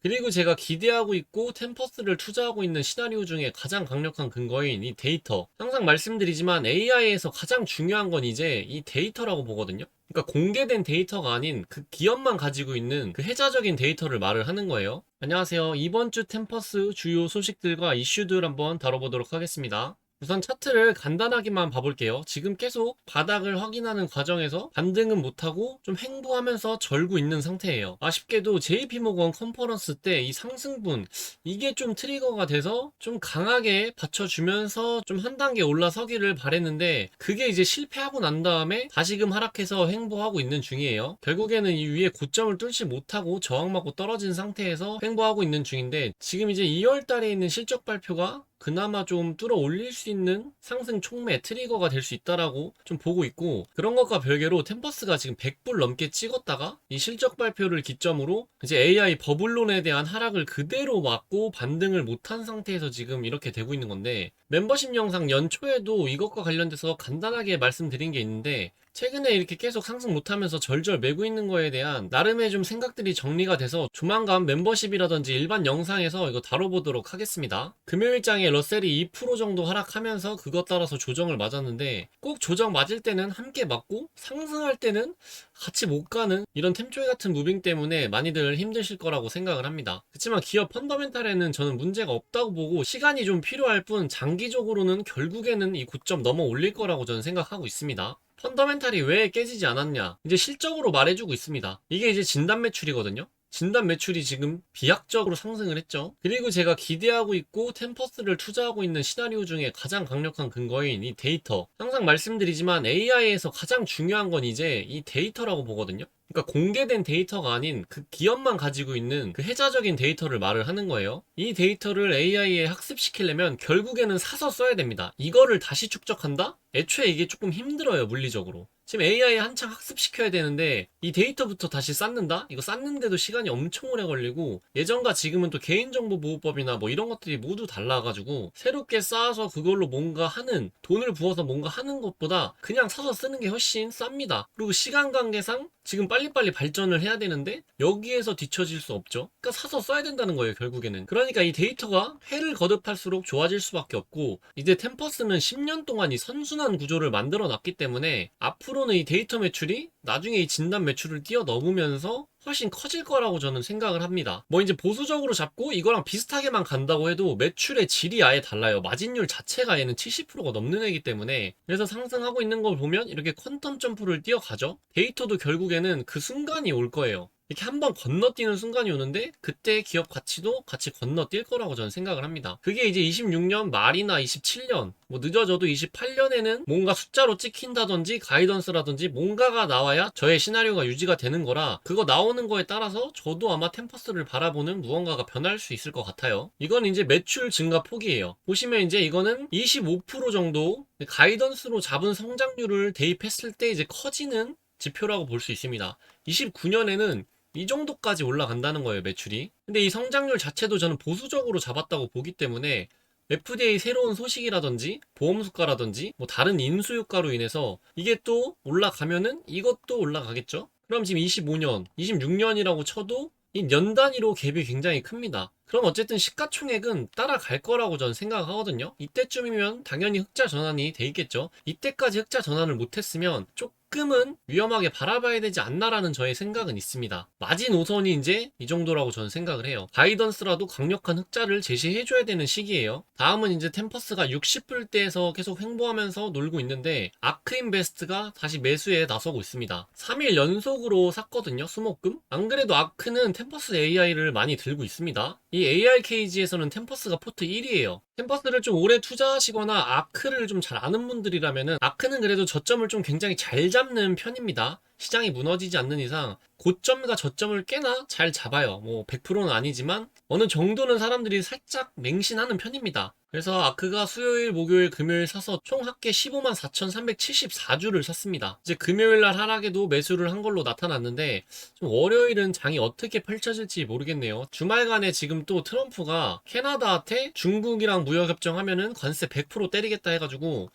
그리고 제가 기대하고 있고 템퍼스를 투자하고 있는 시나리오 중에 가장 강력한 근거인 이 데이터. 항상 말씀드리지만 AI에서 가장 중요한 건 이제 이 데이터라고 보거든요. 그러니까 공개된 데이터가 아닌 그 기업만 가지고 있는 그 혜자적인 데이터를 말을 하는 거예요. 안녕하세요. 이번 주 템퍼스 주요 소식들과 이슈들 한번 다뤄보도록 하겠습니다. 우선 차트를 간단하게만 봐볼게요. 지금 계속 바닥을 확인하는 과정에서 반등은 못하고 좀 횡보하면서 절고 있는 상태예요. 아쉽게도 JP모건 컨퍼런스 때 이 상승분 이게 좀 트리거가 돼서 좀 강하게 받쳐주면서 좀 한 단계 올라서기를 바랬는데 그게 이제 실패하고 난 다음에 다시금 하락해서 횡보하고 있는 중이에요. 결국에는 이 위에 고점을 뚫지 못하고 저항받고 떨어진 상태에서 횡보하고 있는 중인데 지금 이제 2월 달에 있는 실적 발표가 그나마 좀 뚫어 올릴 수 있는 상승 촉매 트리거가 될 수 있다라고 좀 보고 있고, 그런 것과 별개로 템퍼스가 지금 100불 넘게 찍었다가 이 실적 발표를 기점으로 이제 AI 버블론에 대한 하락을 그대로 막고 반등을 못한 상태에서 지금 이렇게 되고 있는 건데, 멤버십 영상 연초에도 이것과 관련돼서 간단하게 말씀드린 게 있는데 최근에 이렇게 계속 상승 못하면서 절절 매고 있는 거에 대한 나름의 좀 생각들이 정리가 돼서 조만간 멤버십이라든지 일반 영상에서 이거 다뤄보도록 하겠습니다. 금요일장에 러셀이 2% 정도 하락하면서 그것 따라서 조정을 맞았는데 꼭 조정 맞을 때는 함께 맞고 상승할 때는 같이 못 가는 이런 템조이 같은 무빙 때문에 많이들 힘드실 거라고 생각을 합니다. 그렇지만 기업 펀더멘탈에는 저는 문제가 없다고 보고 시간이 좀 필요할 뿐 장기적으로는 결국에는 이 고점 넘어 올릴 거라고 저는 생각하고 있습니다. 펀더멘탈이 왜 깨지지 않았냐? 이제 실적으로 말해주고 있습니다. 이게 이제 진단 매출이거든요. 진단 매출이 지금 비약적으로 상승을 했죠. 그리고 제가 기대하고 있고 템퍼스를 투자하고 있는 시나리오 중에 가장 강력한 근거인 이 데이터. 항상 말씀드리지만 AI에서 가장 중요한 건 이제 이 데이터라고 보거든요. 그러니까 공개된 데이터가 아닌 그 기업만 가지고 있는 그 혜자적인 데이터를 말을 하는 거예요. 이 데이터를 AI에 학습시키려면 결국에는 사서 써야 됩니다. 이거를 다시 축적한다? 애초에 이게 조금 힘들어요, 물리적으로. 지금 AI에 한창 학습시켜야 되는데 이 데이터부터 다시 쌓는다? 이거 쌓는데도 시간이 엄청 오래 걸리고, 예전과 지금은 또 개인정보보호법이나 뭐 이런 것들이 모두 달라가지고 새롭게 쌓아서 그걸로 뭔가 하는, 돈을 부어서 뭔가 하는 것보다 그냥 사서 쓰는 게 훨씬 쌉니다. 그리고 시간 관계상 지금 빨리빨리 발전을 해야 되는데 여기에서 뒤처질 수 없죠. 그러니까 사서 써야 된다는 거예요, 결국에는. 그러니까 이 데이터가 회를 거듭할수록 좋아질 수밖에 없고, 이제 템퍼스는 10년 동안 이 선순환 구조를 만들어 놨기 때문에 앞으로는 이 데이터 매출이 나중에 이 진단 매출을 뛰어넘으면서 훨씬 커질 거라고 저는 생각을 합니다. 뭐 이제 보수적으로 잡고 이거랑 비슷하게만 간다고 해도 매출의 질이 아예 달라요. 마진율 자체가 얘는 70%가 넘는 애기 때문에. 그래서 상승하고 있는 걸 보면 이렇게 퀀텀 점프를 뛰어가죠. 데이터도 결국에는 그 순간이 올 거예요. 이렇게 한번 건너뛰는 순간이 오는데 그때 기업 가치도 같이 건너뛸 거라고 저는 생각을 합니다. 그게 이제 26년 말이나 27년, 뭐 늦어져도 28년에는 뭔가 숫자로 찍힌다든지 가이던스라든지 뭔가가 나와야 저의 시나리오가 유지가 되는 거라, 그거 나오는 거에 따라서 저도 아마 템퍼스를 바라보는 무언가가 변할 수 있을 것 같아요. 이건 이제 매출 증가 폭이에요. 보시면 이제 이거는 25% 정도 가이던스로 잡은 성장률을 대입했을 때 이제 커지는 지표라고 볼 수 있습니다. 29년에는 이 정도까지 올라간다는 거예요, 매출이. 근데 이 성장률 자체도 저는 보수적으로 잡았다고 보기 때문에 FDA 새로운 소식이라든지 보험 수가라든지 뭐 다른 인수 효과로 인해서 이게 또 올라가면은 이것도 올라가겠죠. 그럼 지금 25년, 26년이라고 쳐도 이 년 단위로 갭이 굉장히 큽니다. 그럼 어쨌든 시가총액은 따라갈 거라고 저는 생각하거든요. 이때쯤이면 당연히 흑자 전환이 돼 있겠죠. 이때까지 흑자 전환을 못했으면 조금은 위험하게 바라봐야 되지 않나라는 저의 생각은 있습니다. 마지노선이 이제 이 정도라고 저는 생각을 해요. 가이던스라도 강력한 흑자를 제시해줘야 되는 시기예요. 다음은 이제 템퍼스가 60불대에서 계속 횡보하면서 놀고 있는데 아크인베스트가 다시 매수에 나서고 있습니다. 3일 연속으로 샀거든요, 수목금. 안 그래도 아크는 템퍼스 AI를 많이 들고 있습니다. 이 AI 케이지에서는 템퍼스가 포트 1위에요. 템퍼스를 좀 오래 투자하시거나 아크를 좀 잘 아는 분들이라면은, 아크는 그래도 저점을 좀 굉장히 잘 잡는 편입니다. 시장이 무너지지 않는 이상 고점과 저점을 꽤나 잘 잡아요. 뭐 100%는 아니지만 어느 정도는 사람들이 살짝 맹신하는 편입니다. 그래서 아크가 수요일, 목요일, 금요일 사서 총 합계 15만 4,374주를 샀습니다. 이제 금요일날 하락에도 매수를 한 걸로 나타났는데 좀 월요일은 장이 어떻게 펼쳐질지 모르겠네요. 주말간에 지금 또 트럼프가 캐나다한테 중국이랑 무역협정하면은 관세 100% 때리겠다 해가지고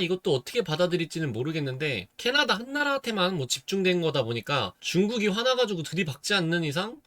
이것도 어떻게 받아들일지는 모르겠는데 캐나다 한 나라한테만 뭐 집중된 거다 보니까 중국이 화나가지고 들이박지 않는 이상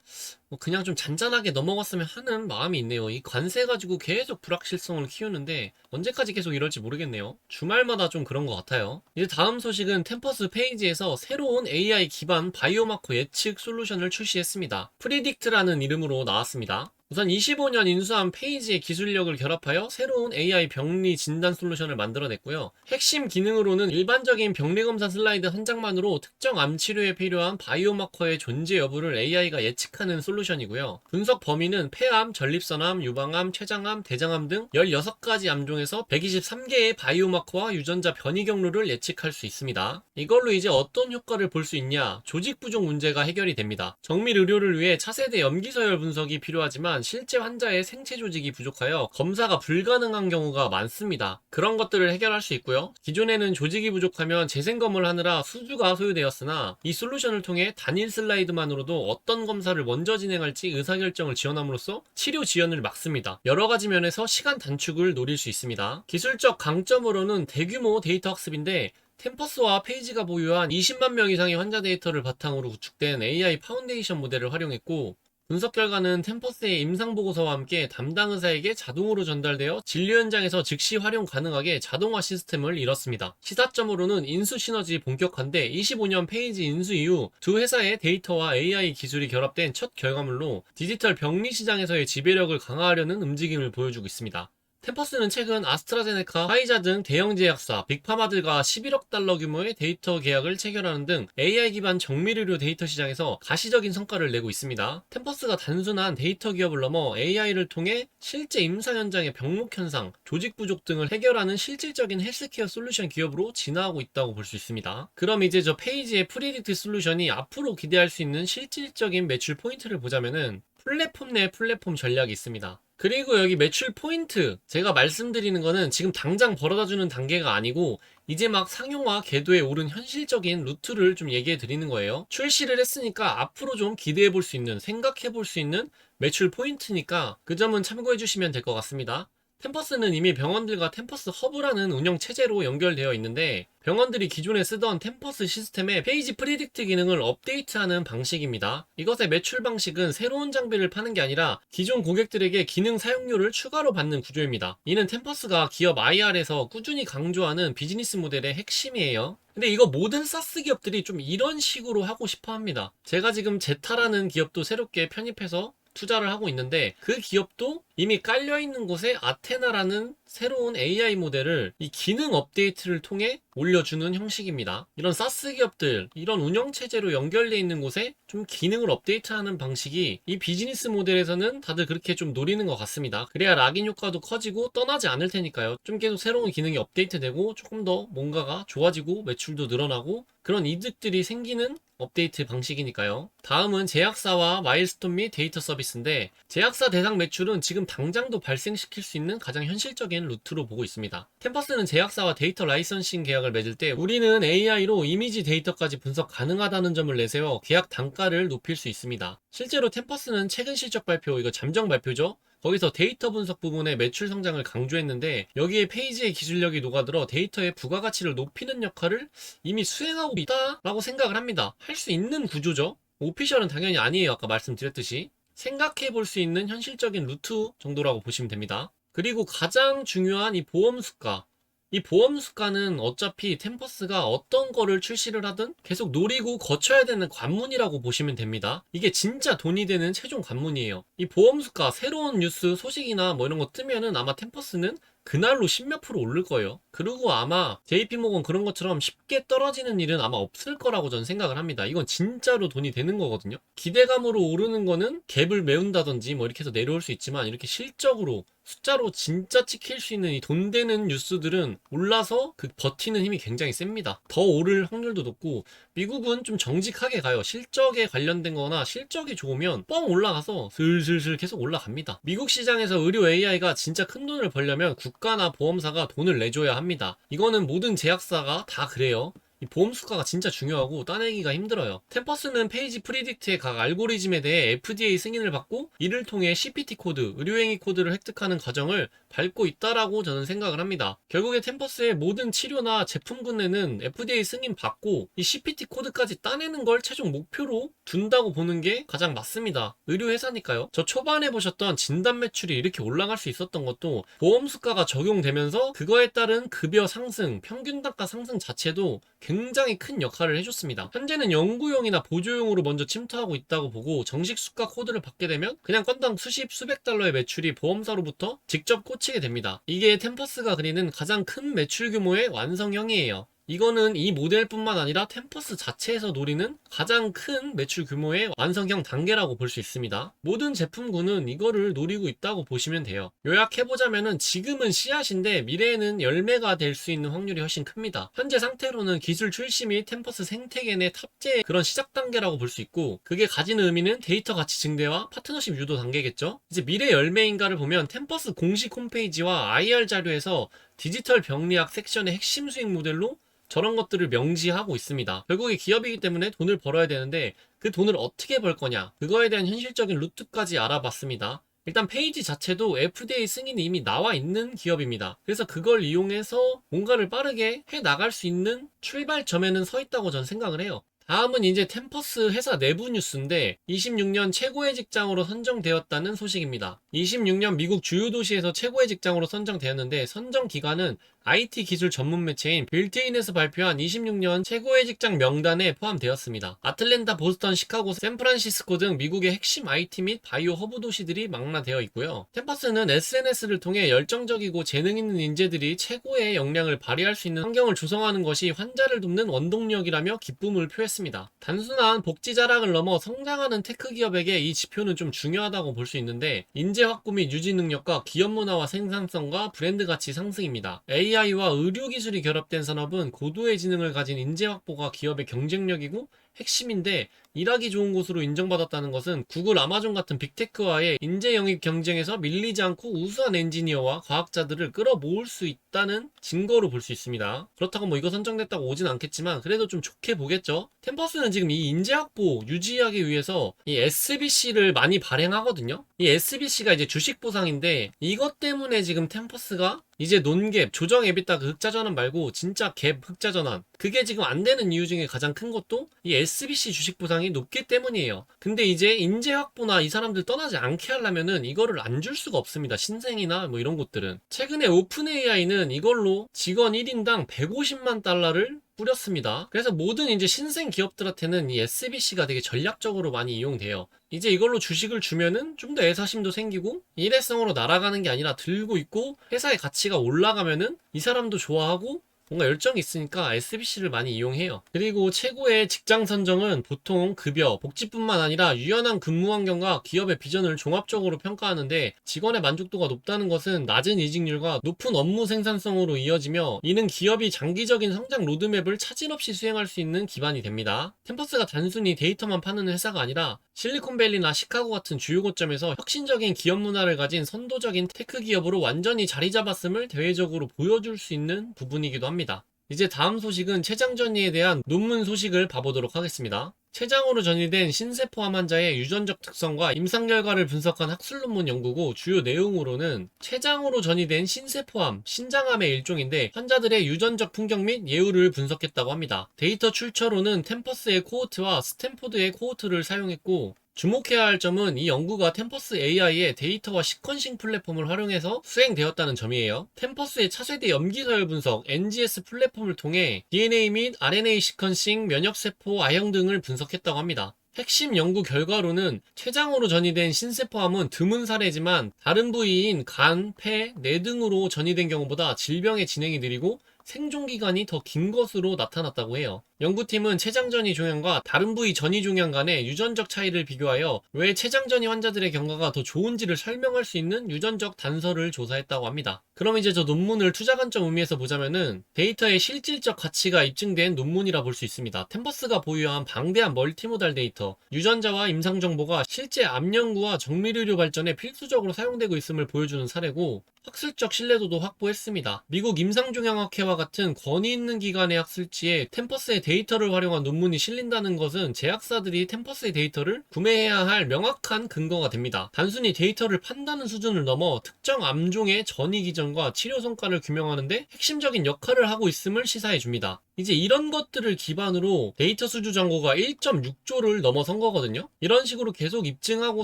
뭐 그냥 좀 잔잔하게 넘어갔으면 하는 마음이 있네요. 이 관세 가지고 계속 불확실성을 키우는데 언제까지 계속 이럴지 모르겠네요. 주말마다 좀 그런 것 같아요. 이제 다음 소식은 템퍼스 페이지에서 새로운 AI 기반 바이오마커 예측 솔루션을 출시했습니다. 프리딕트라는 이름으로 나왔습니다. 우선 25년 인수한 페이지의 기술력을 결합하여 새로운 AI 병리 진단 솔루션을 만들어냈고요. 핵심 기능으로는 일반적인 병리 검사 슬라이드 한 장만으로 특정 암 치료에 필요한 바이오마커의 존재 여부를 AI가 예측하는 솔루션이고요. 분석 범위는 폐암, 전립선암, 유방암, 췌장암, 대장암 등 16가지 암 중에서 123개의 바이오마커와 유전자 변이 경로를 예측할 수 있습니다. 이걸로 이제 어떤 효과를 볼 수 있냐? 조직 부족 문제가 해결이 됩니다. 정밀 의료를 위해 차세대 염기서열 분석이 필요하지만 실제 환자의 생체 조직이 부족하여 검사가 불가능한 경우가 많습니다. 그런 것들을 해결할 수 있고요. 기존에는 조직이 부족하면 재생검을 하느라 수주가 소요되었으나 이 솔루션을 통해 단일 슬라이드만으로도 어떤 검사를 먼저 진행할지 의사결정을 지원함으로써 치료 지연을 막습니다. 여러 가지 면에서 시간 단축을 노릴 수 있습니다. 기술적 강점으로는 대규모 데이터 학습인데 템퍼스와 페이지가 보유한 20만 명 이상의 환자 데이터를 바탕으로 구축된 AI 파운데이션 모델을 활용했고 분석 결과는 템퍼스의 임상보고서와 함께 담당 의사에게 자동으로 전달되어 진료 현장에서 즉시 활용 가능하게 자동화 시스템을 이뤘습니다. 시사점으로는 인수 시너지 본격화인데 25년 페이지 인수 이후 두 회사의 데이터와 AI 기술이 결합된 첫 결과물로 디지털 병리 시장에서의 지배력을 강화하려는 움직임을 보여주고 있습니다. 템퍼스는 최근 아스트라제네카, 화이자 등 대형 제약사, 빅파마들과 11억 달러 규모의 데이터 계약을 체결하는 등 AI 기반 정밀의료 데이터 시장에서 가시적인 성과를 내고 있습니다. 템퍼스가 단순한 데이터 기업을 넘어 AI를 통해 실제 임상 현장의 병목 현상, 조직 부족 등을 해결하는 실질적인 헬스케어 솔루션 기업으로 진화하고 있다고 볼 수 있습니다. 그럼 이제 저 페이지의 프리딕트 솔루션이 앞으로 기대할 수 있는 실질적인 매출 포인트를 보자면은 플랫폼 내 플랫폼 전략이 있습니다. 그리고 여기 매출 포인트 제가 말씀드리는 거는 지금 당장 벌어다주는 단계가 아니고 이제 막 상용화 궤도에 오른 현실적인 루트를 좀 얘기해 드리는 거예요. 출시를 했으니까 앞으로 좀 기대해 볼 수 있는, 생각해 볼 수 있는 매출 포인트니까 그 점은 참고해 주시면 될 것 같습니다. 템퍼스는 이미 병원들과 템퍼스 허브라는 운영 체제로 연결되어 있는데 병원들이 기존에 쓰던 템퍼스 시스템의 페이지 프리딕트 기능을 업데이트하는 방식입니다. 이것의 매출 방식은 새로운 장비를 파는 게 아니라 기존 고객들에게 기능 사용료를 추가로 받는 구조입니다. 이는 템퍼스가 기업 IR에서 꾸준히 강조하는 비즈니스 모델의 핵심이에요. 근데 이거 모든 사스 기업들이 좀 이런 식으로 하고 싶어 합니다. 제가 지금 제타라는 기업도 새롭게 편입해서 투자를 하고 있는데 그 기업도 이미 깔려있는 곳에 아테나라는 새로운 AI 모델을 이 기능 업데이트를 통해 올려주는 형식입니다. 이런 사스 기업들, 이런 운영체제로 연결되어 있는 곳에 좀 기능을 업데이트하는 방식이 이 비즈니스 모델에서는 다들 그렇게 좀 노리는 것 같습니다. 그래야 락인 효과도 커지고 떠나지 않을 테니까요. 좀 계속 새로운 기능이 업데이트되고 조금 더 뭔가가 좋아지고 매출도 늘어나고 그런 이득들이 생기는 업데이트 방식이니까요. 다음은 제약사와 마일스톤 및 데이터 서비스인데 제약사 대상 매출은 지금 당장도 발생시킬 수 있는 가장 현실적인 루트로 보고 있습니다. 템퍼스는 제약사와 데이터 라이선싱 계약을 맺을 때 우리는 AI로 이미지 데이터까지 분석 가능하다는 점을 내세워 계약 단가를 높일 수 있습니다. 실제로 템퍼스는 최근 실적 발표, 이거 잠정 발표죠? 거기서 데이터 분석 부분의 매출 성장을 강조했는데 여기에 페이지의 기술력이 녹아들어 데이터의 부가가치를 높이는 역할을 이미 수행하고 있다라고 생각을 합니다. 할 수 있는 구조죠. 오피셜은 당연히 아니에요. 아까 말씀드렸듯이. 생각해 볼 수 있는 현실적인 루트 정도라고 보시면 됩니다. 그리고 가장 중요한 이 보험 수가. 이 보험 수가는 어차피 템퍼스가 어떤 거를 출시를 하든 계속 노리고 거쳐야 되는 관문이라고 보시면 됩니다. 이게 진짜 돈이 되는 최종 관문이에요. 이 보험 수가 새로운 뉴스 소식이나 뭐 이런 거 뜨면은 아마 템퍼스는 그날로 10몇 프로 오를 거예요. 그리고 아마 JP모건 그런 것처럼 쉽게 떨어지는 일은 아마 없을 거라고 저는 생각을 합니다. 이건 진짜로 돈이 되는 거거든요. 기대감으로 오르는 거는 갭을 메운다든지 뭐 이렇게 해서 내려올 수 있지만 이렇게 실적으로 숫자로 진짜 찍힐 수 있는 이 돈 되는 뉴스들은 올라서 그 버티는 힘이 굉장히 셉니다. 더 오를 확률도 높고 미국은 좀 정직하게 가요. 실적에 관련된 거나 실적이 좋으면 뻥 올라가서 슬슬슬 계속 올라갑니다. 미국 시장에서 의료 AI가 진짜 큰 돈을 벌려면 국가나 보험사가 돈을 내줘야 합니다. 이거는 모든 제약사가 다 그래요. 이 보험 수가가 진짜 중요하고 따내기가 힘들어요. 템퍼스는 페이지 프리딕트의 각 알고리즘에 대해 FDA 승인을 받고 이를 통해 CPT 코드, 의료행위 코드를 획득하는 과정을 밟고 있다라고 저는 생각을 합니다. 결국에 템퍼스의 모든 치료나 제품군에는 FDA 승인 받고 이 CPT 코드까지 따내는 걸 최종 목표로 둔다고 보는 게 가장 맞습니다. 의료회사니까요. 저 초반에 보셨던 진단 매출이 이렇게 올라갈 수 있었던 것도 보험 수가가 적용되면서 그거에 따른 급여 상승, 평균 단가 상승 자체도 굉장히 큰 역할을 해줬습니다. 현재는 연구용이나 보조용으로 먼저 침투하고 있다고 보고 정식 수가 코드를 받게 되면 그냥 건당 수십, 수백 달러의 매출이 보험사로부터 직접 꽂히게 됩니다. 이게 템퍼스가 그리는 가장 큰 매출 규모의 완성형이에요. 이거는 이 모델뿐만 아니라 템퍼스 자체에서 노리는 가장 큰 매출 규모의 완성형 단계라고 볼 수 있습니다. 모든 제품군은 이거를 노리고 있다고 보시면 돼요. 요약해보자면은 지금은 씨앗인데 미래에는 열매가 될 수 있는 확률이 훨씬 큽니다. 현재 상태로는 기술 출시 및 템퍼스 생태계 내 탑재 그런 시작 단계라고 볼 수 있고 그게 가지는 의미는 데이터 가치 증대와 파트너십 유도 단계겠죠. 이제 미래 열매인가를 보면 템퍼스 공식 홈페이지와 IR 자료에서 디지털 병리학 섹션의 핵심 수익 모델로 저런 것들을 명시하고 있습니다. 결국에 기업이기 때문에 돈을 벌어야 되는데 그 돈을 어떻게 벌 거냐 그거에 대한 현실적인 루트까지 알아봤습니다. 일단 페이지 자체도 FDA 승인이 이미 나와 있는 기업입니다. 그래서 그걸 이용해서 뭔가를 빠르게 해 나갈 수 있는 출발점에는 서 있다고 전 생각을 해요. 다음은 이제 템퍼스 회사 내부 뉴스인데 26년 최고의 직장으로 선정되었다는 소식입니다. 26년 미국 주요 도시에서 최고의 직장으로 선정되었는데 선정 기관은 IT 기술 전문 매체인 빌트인에서 발표한 26년 최고의 직장 명단에 포함되었습니다. 아틀랜타, 보스턴, 시카고, 샌프란시스코 등 미국의 핵심 IT 및 바이오 허브 도시들이 망라되어 있고요. 템퍼스는 SNS를 통해 열정적이고 재능 있는 인재들이 최고의 역량을 발휘할 수 있는 환경을 조성하는 것이 환자를 돕는 원동력이라며 기쁨을 표했습니다. 단순한 복지 자랑을 넘어 성장하는 테크 기업에게 이 지표는 좀 중요하다고 볼 수 있는데 인재 확보 및 유지 능력과 기업 문화와 생산성과 브랜드 가치 상승입니다. AI와 의료 기술이 결합된 산업은 고도의 지능을 가진 인재 확보가 기업의 경쟁력이고 핵심인데 일하기 좋은 곳으로 인정받았다는 것은 구글, 아마존 같은 빅테크와의 인재 영입 경쟁에서 밀리지 않고 우수한 엔지니어와 과학자들을 끌어모을 수 있다는 증거로 볼 수 있습니다. 그렇다고 뭐 이거 선정됐다고 오진 않겠지만 그래도 좀 좋게 보겠죠. 템퍼스는 지금 이 인재 확보 유지하기 위해서 이 SBC를 많이 발행하거든요. 이 SBC가 이제 주식 보상인데 이것 때문에 지금 템퍼스가 이제 논갭, 조정 EBITDA 그 흑자 전환 말고 진짜 갭 흑자 전환 그게 지금 안 되는 이유 중에 가장 큰 것도 이 SBC 주식 보상이 높기 때문이에요. 근데 이제 인재 확보나 이 사람들 떠나지 않게 하려면은 이거를 안 줄 수가 없습니다. 신생이나 뭐 이런 곳들은. 최근에 오픈 AI는 이걸로 직원 1인당 150만 달러를 뿌렸습니다. 그래서 모든 이제 신생 기업들한테는 이 SBC가 되게 전략적으로 많이 이용돼요. 이제 이걸로 주식을 주면은 좀 더 애사심도 생기고 일회성으로 날아가는 게 아니라 들고 있고 회사의 가치가 올라가면은 이 사람도 좋아하고 뭔가 열정이 있으니까 SBC를 많이 이용해요. 그리고 최고의 직장 선정은 보통 급여, 복지뿐만 아니라 유연한 근무 환경과 기업의 비전을 종합적으로 평가하는데 직원의 만족도가 높다는 것은 낮은 이직률과 높은 업무 생산성으로 이어지며 이는 기업이 장기적인 성장 로드맵을 차질 없이 수행할 수 있는 기반이 됩니다. 템퍼스가 단순히 데이터만 파는 회사가 아니라 실리콘밸리나 시카고 같은 주요 거점에서 혁신적인 기업 문화를 가진 선도적인 테크 기업으로 완전히 자리 잡았음을 대외적으로 보여줄 수 있는 부분이기도 합니다. 이제 다음 소식은 췌장 전이에 대한 논문 소식을 봐보도록 하겠습니다. 췌장으로 전이된 신세포암 환자의 유전적 특성과 임상 결과를 분석한 학술 논문 연구고 주요 내용으로는 췌장으로 전이된 신세포암, 신장암의 일종인데 환자들의 유전적 풍경 및 예후를 분석했다고 합니다. 데이터 출처로는 템퍼스의 코호트와 스탠포드의 코호트를 사용했고 주목해야 할 점은 이 연구가 템퍼스 AI의 데이터와 시퀀싱 플랫폼을 활용해서 수행되었다는 점이에요. 템퍼스의 차세대 염기서열 분석 NGS 플랫폼을 통해 DNA 및 RNA 시퀀싱, 면역세포, 아형 등을 분석했다고 합니다. 핵심 연구 결과로는 췌장으로 전이된 신세포암은 드문 사례지만 다른 부위인 간, 폐, 뇌 등으로 전이된 경우보다 질병의 진행이 느리고 생존기간이 더 긴 것으로 나타났다고 해요. 연구팀은 췌장전이 종양과 다른 부위 전이 종양 간의 유전적 차이를 비교하여 왜 췌장전이 환자들의 경과가 더 좋은지를 설명할 수 있는 유전적 단서를 조사했다고 합니다. 그럼 이제 저 논문을 투자 관점 의미에서 보자면은 데이터의 실질적 가치가 입증된 논문이라 볼 수 있습니다. 템퍼스가 보유한 방대한 멀티모달 데이터, 유전자와 임상 정보가 실제 암 연구와 정밀의료 발전에 필수적으로 사용되고 있음을 보여주는 사례고 학술적 신뢰도도 확보했습니다. 미국 임상종양학회와 같은 권위 있는 기관의 학술지에 템퍼스의 데이터를 활용한 논문이 실린다는 것은 제약사들이 템퍼스의 데이터를 구매해야 할 명확한 근거가 됩니다. 단순히 데이터를 판다는 수준을 넘어 특정 암종의 전이 기전과 치료 성과를 규명하는데 핵심적인 역할을 하고 있음을 시사해 줍니다. 이제 이런 것들을 기반으로 데이터 수주 잔고가 1.6조를 넘어선 거거든요. 이런 식으로 계속 입증하고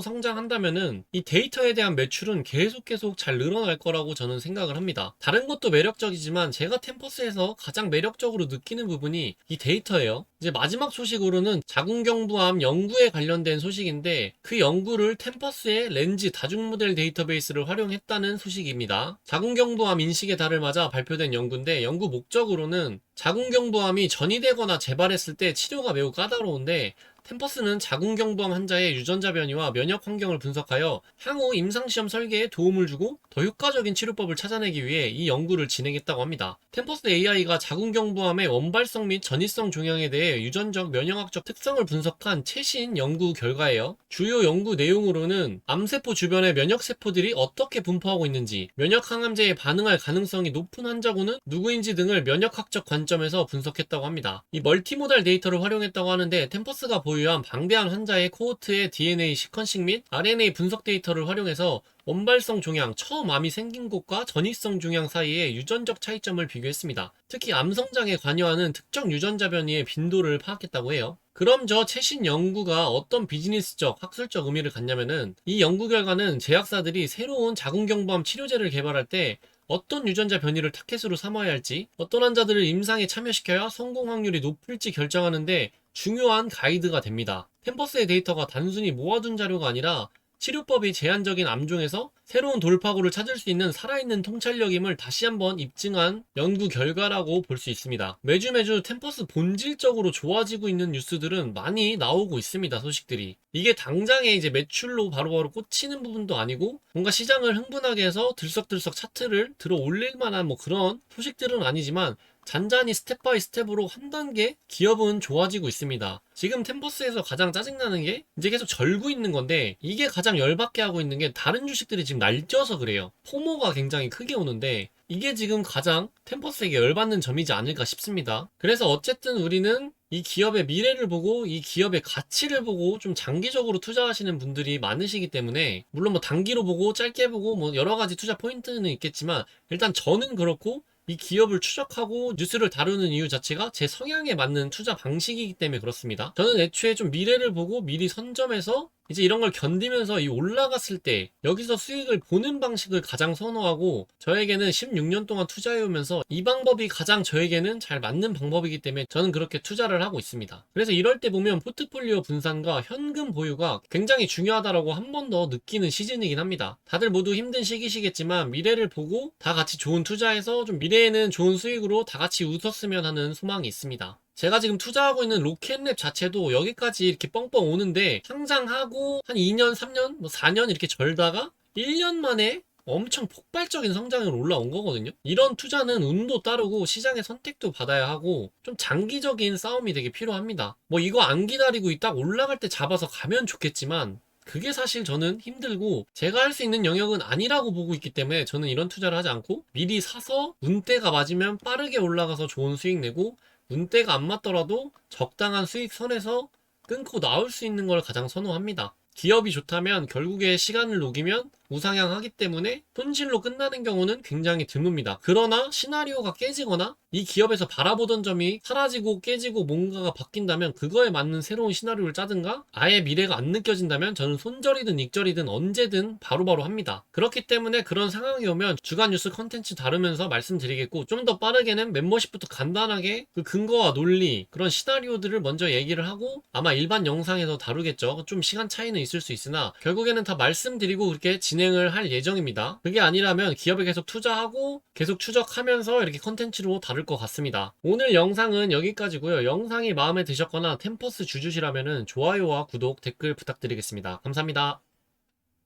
성장한다면은 이 데이터에 대한 매출은 계속 잘 늘어날 거라고 저는 생각을 합니다. 다른 것도 매력적이지만 제가 템퍼스에서 가장 매력적으로 느끼는 부분이 이 데이터예요. 이제 마지막 소식으로는 자궁경부암 연구에 관련된 소식인데, 그 연구를 템퍼스의 렌즈 다중모델 데이터베이스를 활용했다는 소식입니다. 자궁경부암 인식의 달을 맞아 발표된 연구인데, 연구 목적으로는 자궁경부암이 전이되거나 재발했을 때 치료가 매우 까다로운데, 템퍼스는 자궁경부암 환자의 유전자 변이와 면역 환경을 분석하여 향후 임상시험 설계에 도움을 주고 더 효과적인 치료법을 찾아내기 위해 이 연구를 진행했다고 합니다. 템퍼스 AI가 자궁경부암의 원발성 및 전이성 종양에 대해 유전적 면역학적 특성을 분석한 최신 연구 결과예요. 주요 연구 내용으로는 암세포 주변의 면역세포들이 어떻게 분포하고 있는지, 면역항암제에 반응할 가능성이 높은 환자군은 누구인지 등을 면역학적 관점에서 분석했다고 합니다. 이 멀티모달 데이터를 활용했다고 하는데, 템퍼스가 보유한 방대한 환자의 코호트의 DNA 시퀀싱 및 RNA 분석 데이터를 활용해서 원발성 종양, 처음 암이 생긴 곳과 전이성 종양 사이의 유전적 차이점을 비교했습니다. 특히 암성장에 관여하는 특정 유전자 변이의 빈도를 파악했다고 해요. 그럼 저 최신 연구가 어떤 비즈니스적, 학술적 의미를 갖냐면은, 이 연구 결과는 제약사들이 새로운 자궁경부암 치료제를 개발할 때 어떤 유전자 변이를 타켓으로 삼아야 할지, 어떤 환자들을 임상에 참여시켜야 성공 확률이 높을지 결정하는데 중요한 가이드가 됩니다. 템퍼스의 데이터가 단순히 모아둔 자료가 아니라 치료법이 제한적인 암종에서 새로운 돌파구를 찾을 수 있는 살아있는 통찰력임을 다시 한번 입증한 연구 결과라고 볼 수 있습니다. 매주 템퍼스 본질적으로 좋아지고 있는 뉴스들은 많이 나오고 있습니다. 소식들이. 이게 당장에 이제 매출로 바로바로 꽂히는 부분도 아니고, 뭔가 시장을 흥분하게 해서 들썩들썩 차트를 들어 올릴 만한 뭐 그런 소식들은 아니지만, 잔잔히 스텝 바이 스텝으로 한 단계 기업은 좋아지고 있습니다. 지금 템퍼스에서 가장 짜증나는 게 이제 계속 절고 있는 건데, 이게 가장 열받게 하고 있는 게 다른 주식들이 지금 날뛰어서 그래요. 포모가 굉장히 크게 오는데, 이게 지금 가장 템퍼스에게 열받는 점이지 않을까 싶습니다. 그래서 어쨌든 우리는 이 기업의 미래를 보고 이 기업의 가치를 보고 좀 장기적으로 투자하시는 분들이 많으시기 때문에, 물론 뭐 단기로 보고 짧게 보고 뭐 여러 가지 투자 포인트는 있겠지만, 일단 저는 그렇고 이 기업을 추적하고 뉴스를 다루는 이유 자체가 제 성향에 맞는 투자 방식이기 때문에 그렇습니다. 저는 애초에 좀 미래를 보고 미리 선점해서 이제 이런 걸 견디면서 이 올라갔을 때 여기서 수익을 보는 방식을 가장 선호하고, 저에게는 16년 동안 투자해오면서 이 방법이 가장 저에게는 잘 맞는 방법이기 때문에 저는 그렇게 투자를 하고 있습니다. 그래서 이럴 때 보면 포트폴리오 분산과 현금 보유가 굉장히 중요하다라고 한 번 더 느끼는 시즌이긴 합니다. 다들 모두 힘든 시기시겠지만 미래를 보고 다 같이 좋은 투자해서 좀 미래에는 좋은 수익으로 다 같이 웃었으면 하는 소망이 있습니다. 제가 지금 투자하고 있는 로켓랩 자체도 여기까지 이렇게 뻥뻥 오는데, 상장하고 한 2년, 3년, 뭐 4년 이렇게 절다가 1년 만에 엄청 폭발적인 성장으로 올라온 거거든요. 이런 투자는 운도 따르고 시장의 선택도 받아야 하고 좀 장기적인 싸움이 되게 필요합니다. 뭐 이거 안 기다리고 딱 올라갈 때 잡아서 가면 좋겠지만, 그게 사실 저는 힘들고 제가 할 수 있는 영역은 아니라고 보고 있기 때문에 저는 이런 투자를 하지 않고 미리 사서 운때가 맞으면 빠르게 올라가서 좋은 수익 내고, 운때가 안 맞더라도 적당한 수익 선에서 끊고 나올 수 있는 걸 가장 선호합니다. 기업이 좋다면 결국에 시간을 녹이면 우상향하기 때문에 손실로 끝나는 경우는 굉장히 드뭅니다. 그러나 시나리오가 깨지거나 이 기업에서 바라보던 점이 사라지고 깨지고 뭔가가 바뀐다면 그거에 맞는 새로운 시나리오를 짜든가, 아예 미래가 안 느껴진다면 저는 손절이든 익절이든 언제든 바로바로 합니다. 그렇기 때문에 그런 상황이 오면 주간 뉴스 컨텐츠 다루면서 말씀드리겠고, 좀 더 빠르게는 멤버십부터 간단하게 그 근거와 논리, 그런 시나리오들을 먼저 얘기를 하고 아마 일반 영상에서 다루겠죠. 좀 시간 차이는 있을 수 있으나 결국에는 다 말씀드리고 그렇게 진행을 할 예정입니다. 그게 아니라면 기업에 계속 투자하고 계속 추적하면서 이렇게 컨텐츠로 다룰 것 같습니다. 오늘 영상은 여기까지고요. 영상이 마음에 드셨거나 템퍼스 주주시라면 좋아요와 구독, 댓글 부탁드리겠습니다. 감사합니다.